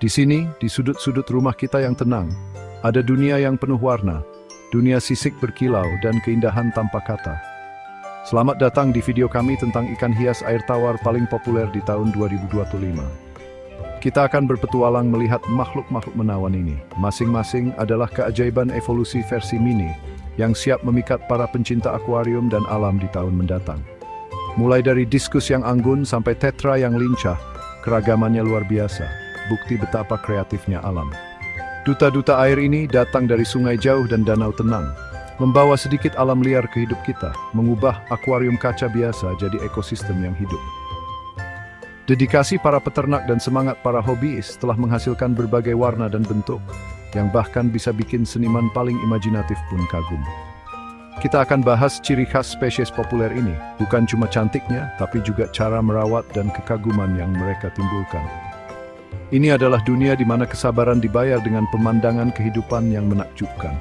Di sini, di sudut-sudut rumah kita yang tenang, ada dunia yang penuh warna, dunia sisik berkilau dan keindahan tanpa kata. Selamat datang di video kami tentang ikan hias air tawar paling populer di tahun 2025. Kita akan berpetualang melihat makhluk-makhluk menawan ini. Masing-masing adalah keajaiban evolusi versi mini yang siap memikat para pencinta akuarium dan alam di tahun mendatang. Mulai dari diskus yang anggun sampai tetra yang lincah, keragamannya luar biasa. Bukti betapa kreatifnya alam. Duta-duta air ini datang dari sungai jauh dan danau tenang, membawa sedikit alam liar ke hidup kita, mengubah akuarium kaca biasa jadi ekosistem yang hidup. Dedikasi para peternak dan semangat para hobiis telah menghasilkan berbagai warna dan bentuk, yang bahkan bisa bikin seniman paling imajinatif pun kagum. Kita akan bahas ciri khas spesies populer ini, bukan cuma cantiknya, tapi juga cara merawat dan kekaguman yang mereka timbulkan. Ini adalah dunia di mana kesabaran dibayar dengan pemandangan kehidupan yang menakjubkan.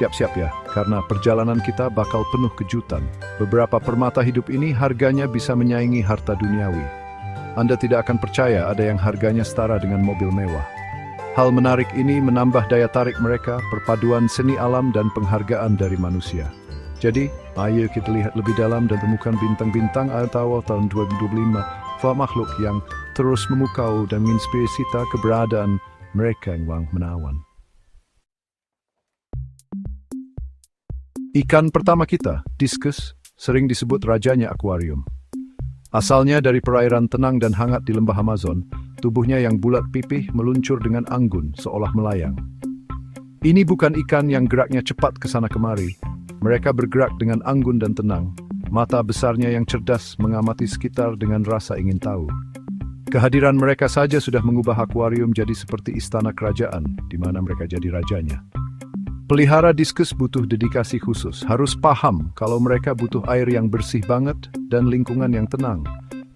Siap-siap ya, karena perjalanan kita bakal penuh kejutan. Beberapa permata hidup ini harganya bisa menyaingi harta duniawi. Anda tidak akan percaya ada yang harganya setara dengan mobil mewah. Hal menarik ini menambah daya tarik mereka, perpaduan seni alam dan penghargaan dari manusia. Jadi, ayo kita lihat lebih dalam dan temukan bintang-bintang air tawar tahun 2025. Makhluk yang terus memukau dan menginspirasi kita keberadaan mereka yang menawan. Ikan pertama kita, diskus, sering disebut rajanya akuarium. Asalnya dari perairan tenang dan hangat di lembah Amazon, tubuhnya yang bulat pipih meluncur dengan anggun seolah melayang. Ini bukan ikan yang geraknya cepat ke sana kemari. Mereka bergerak dengan anggun dan tenang. Mata besarnya yang cerdas mengamati sekitar dengan rasa ingin tahu. Kehadiran mereka saja sudah mengubah akuarium jadi seperti istana kerajaan, di mana mereka jadi rajanya. Pelihara diskus butuh dedikasi khusus, harus paham kalau mereka butuh air yang bersih banget dan lingkungan yang tenang.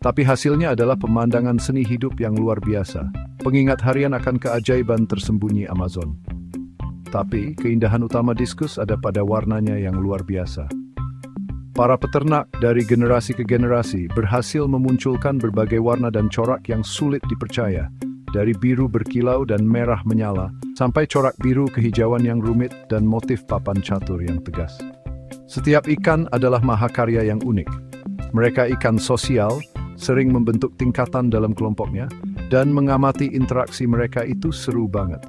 Tapi hasilnya adalah pemandangan seni hidup yang luar biasa, pengingat harian akan keajaiban tersembunyi Amazon. Tapi keindahan utama diskus ada pada warnanya yang luar biasa. Para peternak dari generasi ke generasi berhasil memunculkan berbagai warna dan corak yang sulit dipercaya, dari biru berkilau dan merah menyala, sampai corak biru kehijauan yang rumit dan motif papan catur yang tegas. Setiap ikan adalah mahakarya yang unik. Mereka ikan sosial, sering membentuk tingkatan dalam kelompoknya, dan mengamati interaksi mereka itu seru banget.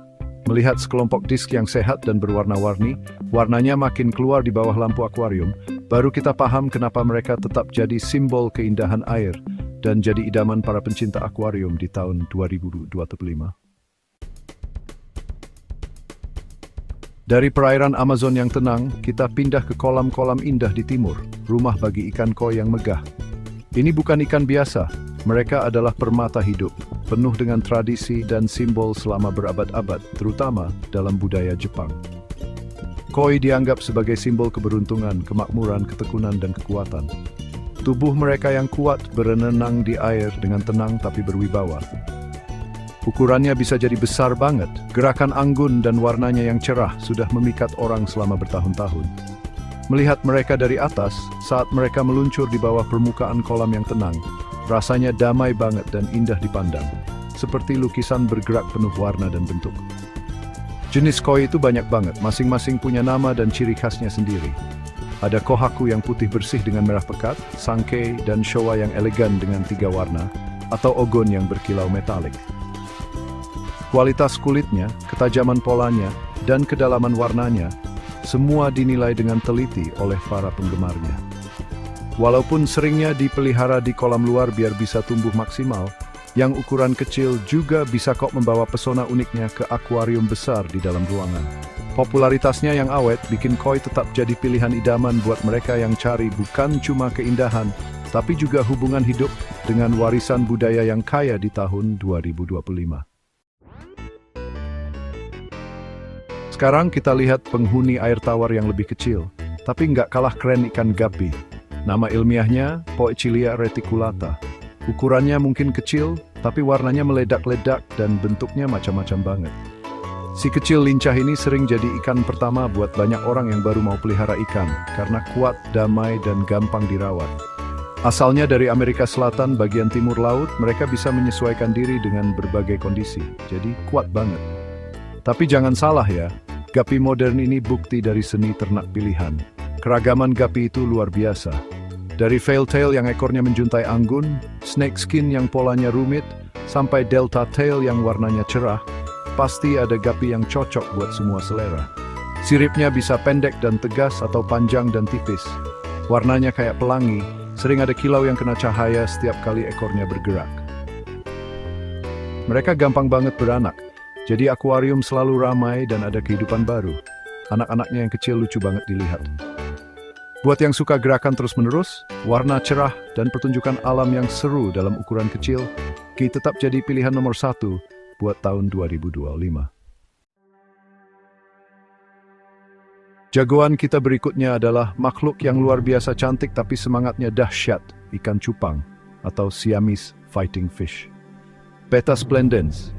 Melihat sekelompok disk yang sehat dan berwarna-warni, warnanya makin keluar di bawah lampu akuarium, baru kita paham kenapa mereka tetap jadi simbol keindahan air dan jadi idaman para pencinta akuarium di tahun 2025. Dari perairan Amazon yang tenang, kita pindah ke kolam-kolam indah di timur, rumah bagi ikan koi yang megah. Ini bukan ikan biasa, mereka adalah permata hidup, penuh dengan tradisi dan simbol selama berabad-abad, terutama dalam budaya Jepang. Koi dianggap sebagai simbol keberuntungan, kemakmuran, ketekunan, dan kekuatan. Tubuh mereka yang kuat berenang di air dengan tenang tapi berwibawa. Ukurannya bisa jadi besar banget, gerakan anggun dan warnanya yang cerah sudah memikat orang selama bertahun-tahun. Melihat mereka dari atas, saat mereka meluncur di bawah permukaan kolam yang tenang, rasanya damai banget dan indah dipandang, seperti lukisan bergerak penuh warna dan bentuk. Jenis koi itu banyak banget, masing-masing punya nama dan ciri khasnya sendiri. Ada kohaku yang putih bersih dengan merah pekat, sankei dan showa yang elegan dengan 3 warna, atau ogon yang berkilau metalik. Kualitas kulitnya, ketajaman polanya, dan kedalaman warnanya, semua dinilai dengan teliti oleh para penggemarnya. Walaupun seringnya dipelihara di kolam luar biar bisa tumbuh maksimal, yang ukuran kecil juga bisa kok membawa pesona uniknya ke akuarium besar di dalam ruangan. Popularitasnya yang awet bikin koi tetap jadi pilihan idaman buat mereka yang cari bukan cuma keindahan, tapi juga hubungan hidup dengan warisan budaya yang kaya di tahun 2025. Sekarang kita lihat penghuni air tawar yang lebih kecil, tapi nggak kalah keren ikan guppy. Nama ilmiahnya Poecilia reticulata. Ukurannya mungkin kecil, tapi warnanya meledak-ledak dan bentuknya macam-macam banget. Si kecil lincah ini sering jadi ikan pertama buat banyak orang yang baru mau pelihara ikan, karena kuat, damai, dan gampang dirawat. Asalnya dari Amerika Selatan bagian timur laut, mereka bisa menyesuaikan diri dengan berbagai kondisi. Jadi kuat banget. Tapi jangan salah ya, guppy modern ini bukti dari seni ternak pilihan. Keragaman guppy itu luar biasa. Dari failtail yang ekornya menjuntai anggun, snake skin yang polanya rumit, sampai delta tail yang warnanya cerah, pasti ada guppy yang cocok buat semua selera. Siripnya bisa pendek dan tegas atau panjang dan tipis. Warnanya kayak pelangi, sering ada kilau yang kena cahaya setiap kali ekornya bergerak. Mereka gampang banget beranak, jadi akuarium selalu ramai dan ada kehidupan baru. Anak-anaknya yang kecil lucu banget dilihat. Buat yang suka gerakan terus-menerus, warna cerah, dan pertunjukan alam yang seru dalam ukuran kecil, Key tetap jadi pilihan nomor 1 buat tahun 2025. Jagoan kita berikutnya adalah makhluk yang luar biasa cantik tapi semangatnya dahsyat, ikan cupang atau Siamese fighting fish. Betta splendens,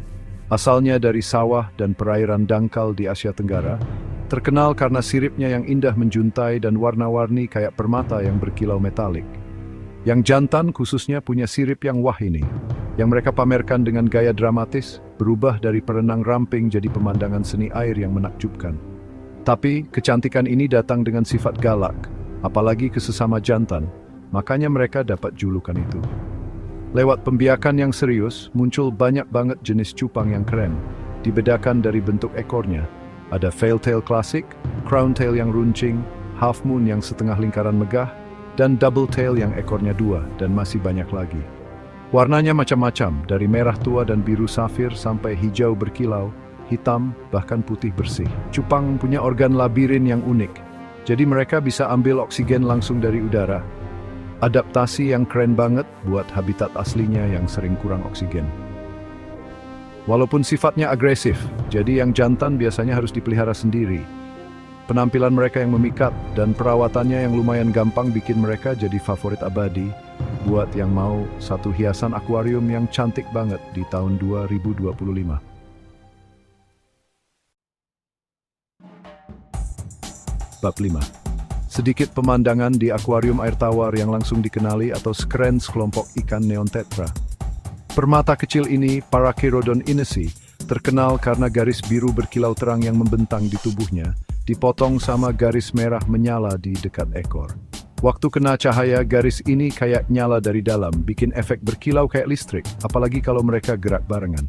asalnya dari sawah dan perairan dangkal di Asia Tenggara, terkenal karena siripnya yang indah menjuntai dan warna-warni kayak permata yang berkilau metalik. Yang jantan khususnya punya sirip yang wah ini, yang mereka pamerkan dengan gaya dramatis, berubah dari perenang ramping jadi pemandangan seni air yang menakjubkan. Tapi, kecantikan ini datang dengan sifat galak, apalagi ke sesama jantan, makanya mereka dapat julukan itu. Lewat pembiakan yang serius, muncul banyak banget jenis cupang yang keren, dibedakan dari bentuk ekornya. Ada failtail klasik, crown tail yang runcing, half moon yang setengah lingkaran megah, dan double tail yang ekornya 2, dan masih banyak lagi. Warnanya macam-macam, dari merah tua dan biru safir sampai hijau berkilau, hitam, bahkan putih bersih. Cupang punya organ labirin yang unik, jadi mereka bisa ambil oksigen langsung dari udara. Adaptasi yang keren banget buat habitat aslinya yang sering kurang oksigen. Walaupun sifatnya agresif, jadi yang jantan biasanya harus dipelihara sendiri. Penampilan mereka yang memikat dan perawatannya yang lumayan gampang bikin mereka jadi favorit abadi buat yang mau satu hiasan akuarium yang cantik banget di tahun 2025. Bab 5. Sedikit pemandangan di akuarium air tawar yang langsung dikenali atau skrens kelompok ikan neon tetra. Permata kecil ini, Paracherodon inesi, terkenal karena garis biru berkilau terang yang membentang di tubuhnya, dipotong sama garis merah menyala di dekat ekor. Waktu kena cahaya, garis ini kayak nyala dari dalam, bikin efek berkilau kayak listrik, apalagi kalau mereka gerak barengan.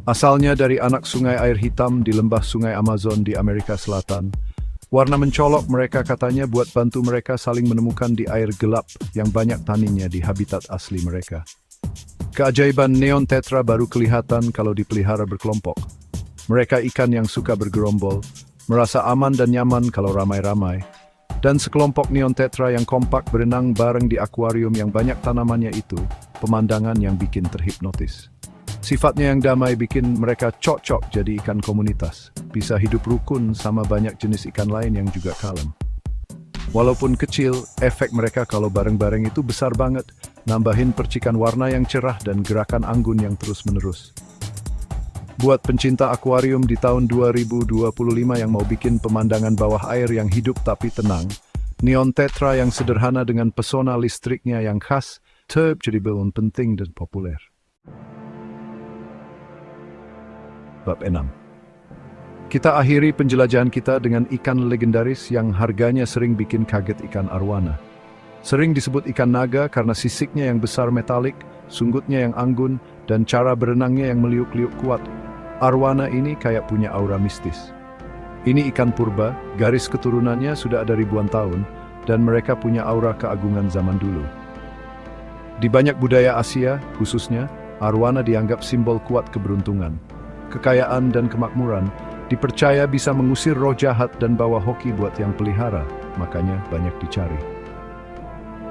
Asalnya dari anak sungai air hitam di lembah sungai Amazon di Amerika Selatan, warna mencolok mereka katanya buat bantu mereka saling menemukan di air gelap yang banyak taninnya di habitat asli mereka. Keajaiban neon tetra baru kelihatan kalau dipelihara berkelompok. Mereka ikan yang suka bergerombol, merasa aman dan nyaman kalau ramai-ramai, dan sekelompok neon tetra yang kompak berenang bareng di akuarium yang banyak tanamannya itu, pemandangan yang bikin terhipnotis. Sifatnya yang damai bikin mereka cocok jadi ikan komunitas. Bisa hidup rukun sama banyak jenis ikan lain yang juga kalem. Walaupun kecil, efek mereka kalau bareng-bareng itu besar banget, nambahin percikan warna yang cerah dan gerakan anggun yang terus-menerus. Buat pencinta akuarium di tahun 2025 yang mau bikin pemandangan bawah air yang hidup tapi tenang, neon tetra yang sederhana dengan pesona listriknya yang khas, jadi belum penting dan populer. Bab 6. Kita akhiri penjelajahan kita dengan ikan legendaris yang harganya sering bikin kaget ikan arwana. Sering disebut ikan naga karena sisiknya yang besar metalik, sunggutnya yang anggun, dan cara berenangnya yang meliuk-liuk kuat. Arwana ini kayak punya aura mistis. Ini ikan purba, garis keturunannya sudah ada ribuan tahun, dan mereka punya aura keagungan zaman dulu. Di banyak budaya Asia, khususnya, arwana dianggap simbol kuat keberuntungan. Kekayaan dan kemakmuran, dipercaya bisa mengusir roh jahat dan bawa hoki buat yang pelihara, makanya banyak dicari.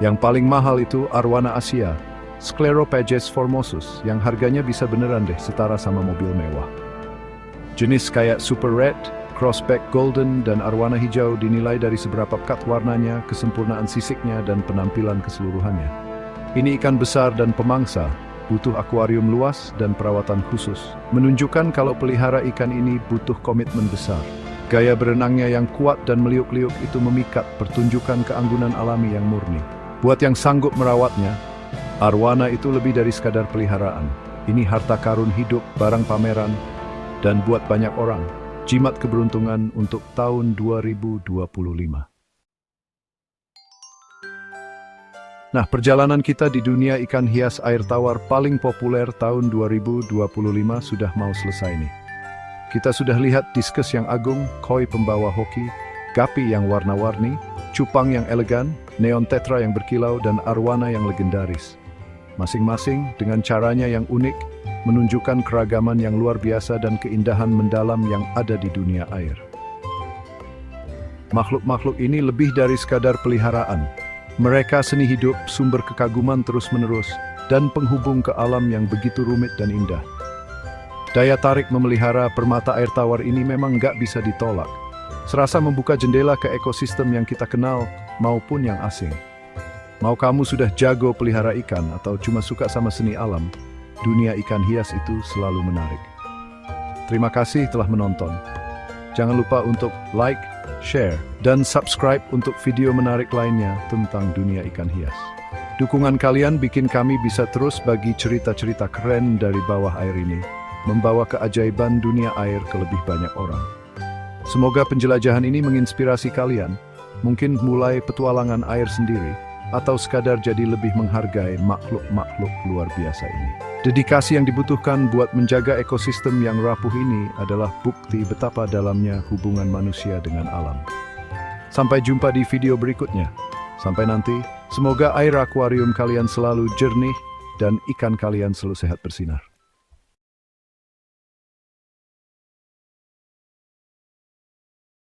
Yang paling mahal itu arwana Asia, Sclerophages formosus, yang harganya bisa beneran deh setara sama mobil mewah. Jenis kayak Super Red, Crossback Golden, dan arwana hijau dinilai dari seberapa pekat warnanya, kesempurnaan sisiknya, dan penampilan keseluruhannya. Ini ikan besar dan pemangsa, butuh akuarium luas dan perawatan khusus. Menunjukkan kalau pelihara ikan ini butuh komitmen besar. Gaya berenangnya yang kuat dan meliuk-liuk itu memikat, pertunjukan keanggunan alami yang murni. Buat yang sanggup merawatnya, arwana itu lebih dari sekadar peliharaan. Ini harta karun hidup, barang pameran, dan buat banyak orang, jimat keberuntungan untuk tahun 2025. Nah, perjalanan kita di dunia ikan hias air tawar paling populer tahun 2025 sudah mau selesai nih. Kita sudah lihat diskus yang agung, koi pembawa hoki, gapi yang warna-warni, cupang yang elegan, neon tetra yang berkilau, dan arwana yang legendaris. Masing-masing dengan caranya yang unik, menunjukkan keragaman yang luar biasa dan keindahan mendalam yang ada di dunia air. Makhluk-makhluk ini lebih dari sekadar peliharaan. Mereka seni hidup, sumber kekaguman terus-menerus, dan penghubung ke alam yang begitu rumit dan indah. Daya tarik memelihara permata air tawar ini memang nggak bisa ditolak. Serasa membuka jendela ke ekosistem yang kita kenal maupun yang asing. Mau kamu sudah jago pelihara ikan atau cuma suka sama seni alam, dunia ikan hias itu selalu menarik. Terima kasih telah menonton. Jangan lupa untuk like, share, dan subscribe untuk video menarik lainnya tentang dunia ikan hias. Dukungan kalian bikin kami bisa terus bagi cerita-cerita keren dari bawah air ini, membawa keajaiban dunia air ke lebih banyak orang. Semoga penjelajahan ini menginspirasi kalian, mungkin mulai petualangan air sendiri, atau sekadar jadi lebih menghargai makhluk-makhluk luar biasa ini. Dedikasi yang dibutuhkan buat menjaga ekosistem yang rapuh ini adalah bukti betapa dalamnya hubungan manusia dengan alam. Sampai jumpa di video berikutnya. Sampai nanti, semoga air akuarium kalian selalu jernih dan ikan kalian selalu sehat bersinar.